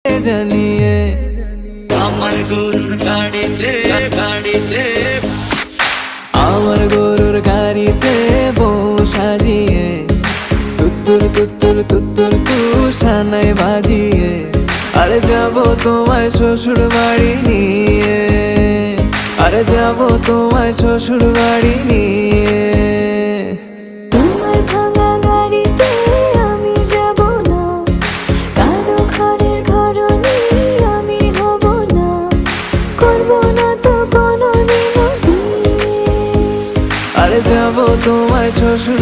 জানিয়ে আমার গরুর গাড়িতে গাড়িতে আমার গরুর গাড়িতে বউ সাজিয়ে তুত্তুর তুত্তুর তুত্তুর তুষানাই বাজিয়ে আরে যাবো তোমায় শ্বশুর বাড়ি নিয়ে, আরে যাবো তোমায় শ্বশুর বাড়ি নিয়ে। তোমার ভাঙা গাড়িতে আমি যাব না, কারো ঘরের ঘরনি আমি হব না, করব না তো কোনোদিনও বিয়ে। আরে যাবো তোমায় শ্বশুর